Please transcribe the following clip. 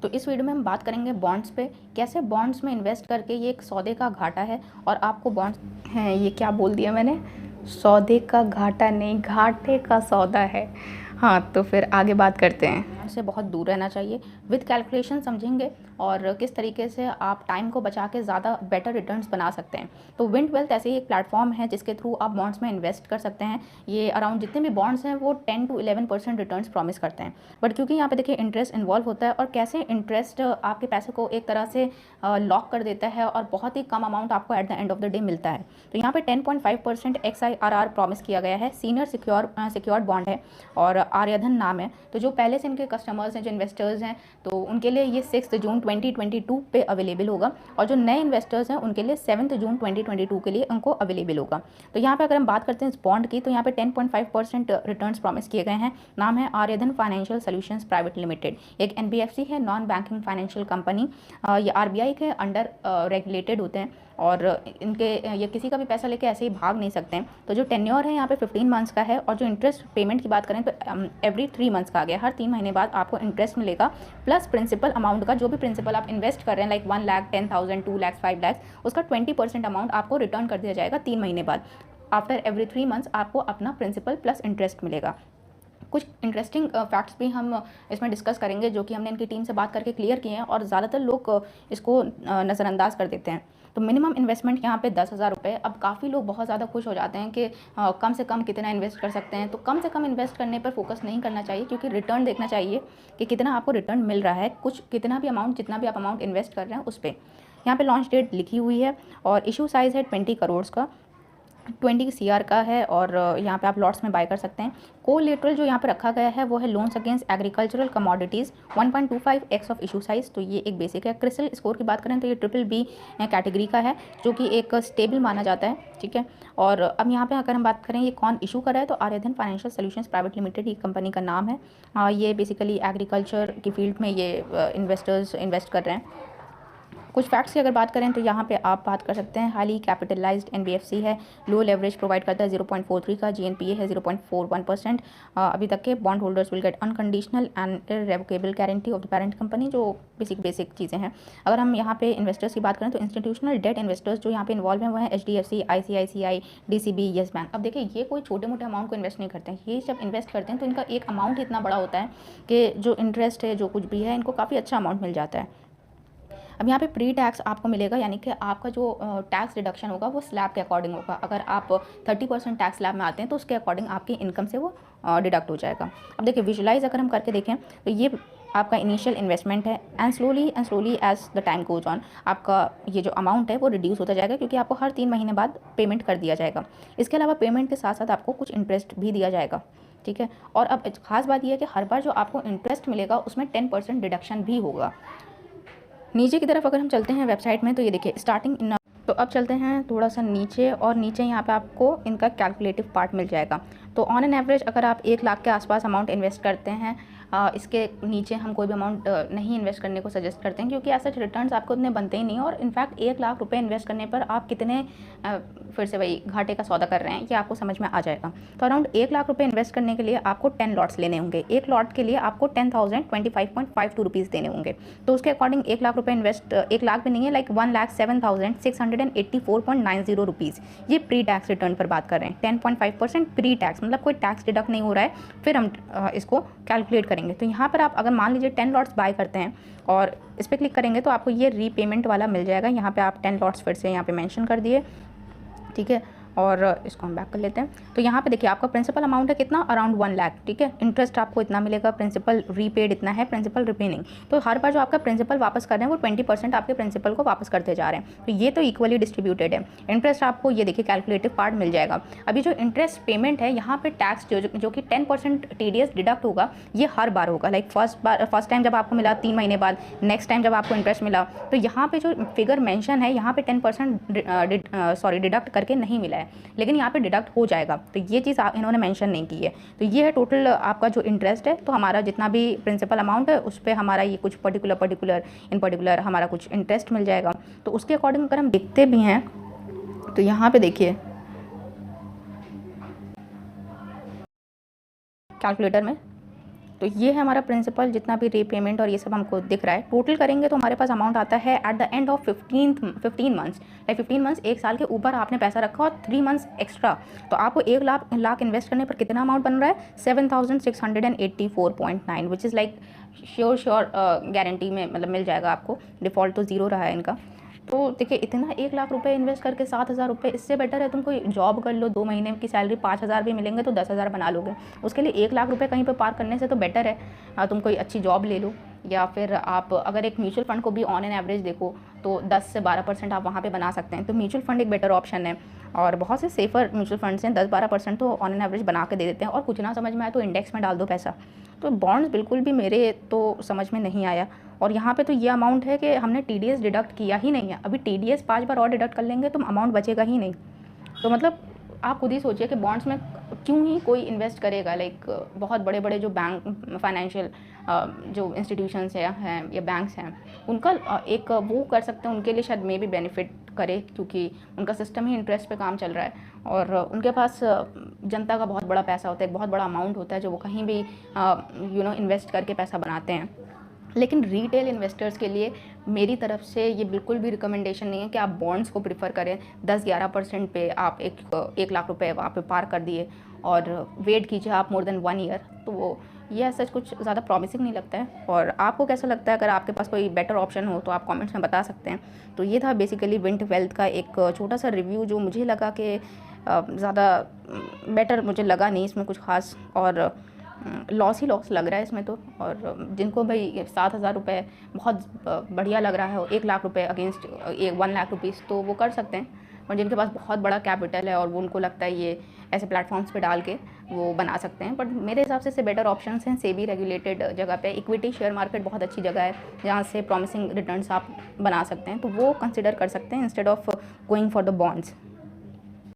तो इस वीडियो में हम बात करेंगे बॉन्ड्स पे, कैसे बॉन्ड्स में इन्वेस्ट करके ये एक सौदे का घाटा है और आपको बॉन्ड्स हैं, ये क्या बोल दिया मैंने, सौदे का घाटा नहीं घाटे का सौदा है। हाँ, तो फिर आगे बात करते हैं। से बहुत दूर रहना चाहिए, विद कैलकुलेशन समझेंगे और किस तरीके से आप टाइम को बचा के ज़्यादा बेटर रिटर्न्स बना सकते हैं। तो विंड वेल्थ ऐसे ही एक प्लेटफॉर्म है जिसके थ्रू आप बॉन्ड्स में इन्वेस्ट कर सकते हैं। ये अराउंड जितने भी बॉन्ड्स हैं वो 10 to 11% रिटर्न्स प्रॉमिस करते हैं, बट क्योंकि यहाँ पे देखिए इंटरेस्ट इन्वॉल्व होता है और कैसे इंटरेस्ट आपके पैसे को एक तरह से लॉक कर देता है और बहुत ही कम अमाउंट आपको at the end of the day मिलता है। तो यहाँ पे 10.5% XIRR प्रॉमिस किया गया है। सीनियर सिक्योर्ड बॉन्ड है और आर्यधन नाम है। तो जो पहले से इनके कस्टमर्स हैं, जो इन्वेस्टर्स हैं, तो उनके लिए ये 6 जून 2022 पे अवेलेबल होगा और जो नए इन्वेस्टर्स हैं उनके लिए 7 जून 2022 के लिए उनको अवेलेबल होगा। तो यहाँ पे अगर हम बात करते हैं इस बॉन्ड की, तो यहाँ पे 10.5% रिटर्न्स प्रॉमिस किए गए हैं। नाम है आर्यधन फाइनेंशियल सॉल्यूशंस प्राइवेट लिमिटेड। एक NBFC है, नॉन बैंकिंग फाइनेंशियल कंपनी। ये RBI के अंडर रेगुलेटेड होते हैं और इनके ये किसी का भी पैसा लेके ऐसे ही भाग नहीं सकते हैं। तो जो टेन्योर है यहाँ पे 15 मंथ्स का है और जो इंटरेस्ट पेमेंट की बात करें तो एवरी 3 मंथ्स का आ गया, हर 3 महीने बाद आपको इंटरेस्ट मिलेगा प्लस प्रिंसिपल अमाउंट का, जो भी प्रिंसिपल आप इन्वेस्ट कर रहे हैं लाइक 1 लाख, 10,000, 2 लाख, 5 लाख, उसका 20% अमाउंट आपको रिटर्न कर दिया जाएगा 3 महीने बाद। आफ्टर एवरी 3 मंथ्स आपको अपना प्रिंसिपल प्लस इंटरेस्ट मिलेगा। कुछ इंटरेस्टिंग फैक्ट्स भी हम इसमें डिस्कस करेंगे जो कि हमने इनकी टीम से बात करके क्लियर किए हैं और ज़्यादातर लोग इसको नज़रअंदाज कर देते हैं। तो मिनिमम इन्वेस्टमेंट यहाँ पे 10,000 रुपये। अब काफ़ी लोग बहुत ज़्यादा खुश हो जाते हैं कि कम से कम कितना इन्वेस्ट कर सकते हैं। तो कम से कम इन्वेस्ट करने पर फोकस नहीं करना चाहिए, क्योंकि रिटर्न देखना चाहिए कि कितना आपको रिटर्न मिल रहा है। कुछ कितना भी अमाउंट, जितना भी आप अमाउंट इन्वेस्ट कर रहे हैं उस पर। यहाँ पे लॉन्च डेट लिखी हुई है और इशू साइज़ है 20 करोड़ का, 20 CR का है और यहाँ पे आप लॉट्स में बाय कर सकते हैं। कोलेटरल जो यहाँ पे रखा गया है वो है loans against agricultural commodities, 1.25x of issue size. तो ये एक बेसिक है। क्रिसल स्कोर की बात करें तो ये BBB कैटेगरी का है, जो कि एक स्टेबल माना जाता है, ठीक है। और अब यहाँ पे अगर हम बात करें ये कौन इशू कर रहा है, तो आर्यधन फाइनेंशियल सॉल्यूशंस प्राइवेट लिमिटेड ये कंपनी का नाम है। ये बेसिकली एग्रीकल्चर की फील्ड में ये इन्वेस्टर्स इन्वेस्ट कर रहे हैं। कुछ फैक्ट्स की अगर बात करें तो यहाँ पे आप बात कर सकते हैं, हाईली कैपिटलाइज्ड NBFC है, लो लेवरेज प्रोवाइड करता है 0.43 का, GNPA है 0.41%। अभी तक के bond holders will get unconditional and irrevocable guarantee of the parent company, जो बेसिक चीज़ें हैं। अगर हम यहाँ पे इन्वेस्टर्स की बात करें तो इंस्टीट्यूशनल डेट इन्वेस्टर्स जो यहाँ पे इन्वॉल्व हैं वो है HDFC, ICICI, DCB, yes bank. अब देखिए ये कोई छोटे मोटे अमाउंट को इन्वेस्ट नहीं करते हैं। ये जब इन्वेस्ट करते हैं तो इनका एक अमाउंट इतना बड़ा होता है कि जो इंटरेस्ट है, जो कुछ भी है, इनको काफ़ी अच्छा अमाउंट मिल जाता है। अब यहाँ पे प्री टैक्स आपको मिलेगा, यानी कि आपका जो टैक्स रिडक्शन होगा वो स्लैब के अकॉर्डिंग होगा। अगर आप 30% टैक्स स्लैब में आते हैं तो उसके अकॉर्डिंग आपकी इनकम से वो डिडक्ट हो जाएगा। अब देखिए विजुलाइज अगर हम करके देखें तो ये आपका इनिशियल इन्वेस्टमेंट है and slowly as the time goes on आपका ये जो अमाउंट है वो रिड्यूस होता जाएगा, क्योंकि आपको हर 3 महीने बाद पेमेंट कर दिया जाएगा। इसके अलावा पेमेंट के साथ साथ आपको कुछ इंटरेस्ट भी दिया जाएगा, ठीक है। और अब खास बात यह है कि हर बार जो आपको इंटरेस्ट मिलेगा उसमें 10% डिडक्शन भी होगा। नीचे की तरफ अगर हम चलते हैं वेबसाइट में तो ये देखिए स्टार्टिंग इन। तो अब चलते हैं थोड़ा सा नीचे, और नीचे यहाँ पे आपको इनका कैलकुलेटिव पार्ट मिल जाएगा। तो ऑन एन एवरेज अगर आप 1 लाख के आसपास अमाउंट इन्वेस्ट करते हैं, इसके नीचे हम कोई भी अमाउंट नहीं इन्वेस्ट करने को सजेस्ट करते हैं, क्योंकि ऐसा रिटर्न्स आपको उतने बनते ही नहीं। और इनफैक्ट 1 लाख रुपए इन्वेस्ट करने पर आप कितने फिर से वही घाटे का सौदा कर रहे हैं ये आपको समझ में आ जाएगा। तो अराउंड 1 लाख रुपए इन्वेस्ट करने के लिए आपको 10 लॉट्स लेने होंगे। एक लॉट के लिए आपको 10,025.52 रुपीज़ देने होंगे। तो उसके अकॉर्डिंग 1 लाख रुपए इन्वेस्ट, 1 लाख भी नहीं है, लाइक 1,07,684.90 रुपीज़। ये प्री टैक्स रिटर्न पर बात कर रहे हैं। 10.5% प्री टैक्स, मतलब कोई टैक्स डिडक्ट नहीं हो रहा है। फिर हम इसको कैलकुलेट करेंगे। तो यहाँ पर आप अगर मान लीजिए 10 लॉट्स बाय करते हैं और इस पर क्लिक करेंगे तो आपको ये रीपेमेंट वाला मिल जाएगा। यहाँ पे आप 10 लॉट्स फिर से यहाँ पे मेंशन कर दिए, ठीक है। और इसको हम बैक कर लेते हैं। तो यहाँ पे देखिए आपका प्रिंसिपल अमाउंट है कितना, अराउंड 1 लाख, ठीक है। इंटरेस्ट आपको इतना मिलेगा, प्रिंसिपल रीपेड इतना है, प्रिंसिपल रिपेनिंग। तो हर बार जो आपका प्रिंसिपल वापस कर रहे हैं वो 20% आपके प्रिंसिपल को वापस करते जा रहे हैं। तो ये तो इक्वली डिस्ट्रीब्यूटेड है। इंटरेस्ट आपको ये देखिए कैलकुलेटिव पार्ट मिल जाएगा। अभी जो इंटरेस्ट पेमेंट है यहाँ पे टैक्स जो कि 10% TDS डिडक्ट होगा, ये हर बार होगा। लाइक फर्स्ट टाइम जब आपको मिला 3 महीने बाद, नेक्स्ट टाइम जब आपको इंटरेस्ट मिला, तो यहाँ पे जो फिगर मेंशन है यहाँ पे 10% डिडक्ट करके नहीं मिला है, लेकिन यहाँ पे डिडक्ट हो जाएगा। तो ये चीज़ इन्होंने मेंशन नहीं की है। तो ये है टोटल आपका जो इंटरेस्ट है। तो हमारा जितना भी प्रिंसिपल अमाउंट है उस पर हमारा ये कुछ पर्टिकुलर हमारा कुछ इंटरेस्ट मिल जाएगा। तो उसके अकॉर्डिंग अगर हम देखते भी हैं तो यहाँ पे देखिए कैलकुलेटर में तो ये है हमारा प्रिंसिपल, जितना भी रीपेमेंट और ये सब हमको दिख रहा है। टोटल करेंगे तो हमारे पास अमाउंट आता है at the end of 15 months, like 15 months, एक साल के ऊपर आपने पैसा रखा और 3 मंथ्स एक्स्ट्रा, तो आपको 1 लाख इन्वेस्ट करने पर कितना अमाउंट बन रहा है? 7684.9, which is like sure guarantee में मतलब मिल जाएगा आपको। डिफ़ॉल्ट तो ज़ीरो रहा है इनका। तो देखिए, इतना 1 लाख रुपए इन्वेस्ट करके 7,000 रुपये, इससे बेटर है तुम कोई जॉब कर लो, 2 महीने की सैलरी 5,000 भी मिलेंगे तो 10,000 बना लोगे। उसके लिए 1 लाख रुपए कहीं पे पार करने से तो बेटर है तुम कोई अच्छी जॉब ले लो, या फिर आप अगर एक म्यूचुअल फंड को भी ऑन एन एवरेज देखो तो 10 से 12% आप वहाँ पे बना सकते हैं। तो म्यूचुअल फंड एक बेटर ऑप्शन है, और बहुत से सेफर म्यूचुअल फंड्स हैं, 10-12% तो ऑन एन एवरेज बना के दे देते हैं। और कुछ ना समझ में आए तो इंडेक्स में डाल दो पैसा। तो बॉन्ड्स बिल्कुल भी मेरे तो समझ में नहीं आया। और यहाँ पे तो ये अमाउंट है कि हमने टीडीएस डिडक्ट किया ही नहीं है, अभी टीडीएस 5 बार और डिडक्ट कर लेंगे तो अमाउंट बचेगा ही नहीं। तो मतलब आप खुद ही सोचिए कि बॉन्ड्स में क्यों ही कोई इन्वेस्ट करेगा। लाइक बहुत बड़े बड़े जो बैंक फाइनेंशियल जो इंस्टीट्यूशंस हैं या बैंक्स हैं, उनका एक वो कर सकते हैं, उनके लिए शायद मे भी बेनिफिट करे, क्योंकि उनका सिस्टम ही इंटरेस्ट पे काम चल रहा है, और उनके पास जनता का बहुत बड़ा पैसा होता है, एक बहुत बड़ा अमाउंट होता है जो वो कहीं भी इन्वेस्ट करके पैसा बनाते हैं। लेकिन रिटेल इन्वेस्टर्स के लिए मेरी तरफ से ये बिल्कुल भी रिकमेंडेशन नहीं है कि आप बॉन्ड्स को प्रीफर करें। 10-11% पे आप 1 लाख रुपए वहाँ पे पार कर दिए और वेट कीजिए आप मोर देन 1 ईयर, तो वो ये सच कुछ ज़्यादा प्रॉमिसिंग नहीं लगता है। और आपको कैसा लगता है? अगर आपके पास कोई बेटर ऑप्शन हो तो आप कमेंट्स में बता सकते हैं। तो ये था बेसिकली विंट वेल्थ का एक छोटा सा रिव्यू, जो मुझे लगा कि ज़्यादा बेटर मुझे लगा नहीं, इसमें कुछ खास, और लॉस ही लॉस लग रहा है इसमें तो। और जिनको भाई 7,000 रुपये बहुत बढ़िया लग रहा है, 1 लाख रुपए अगेंस्ट 1 लाख रुपीज़, तो वो कर सकते हैं। और जिनके पास बहुत बड़ा कैपिटल है और वो उनको लगता है ये ऐसे प्लेटफॉर्म्स पे डाल के वो बना सकते हैं। बट मेरे हिसाब से बेटर ऑप्शंस हैं सेबी रेगुलेटेड जगह पे। इक्विटी शेयर मार्केट बहुत अच्छी जगह है जहाँ से प्रॉमिसिंग रिटर्न्स आप बना सकते हैं, तो वो कंसिडर कर सकते हैं instead of going for the bonds.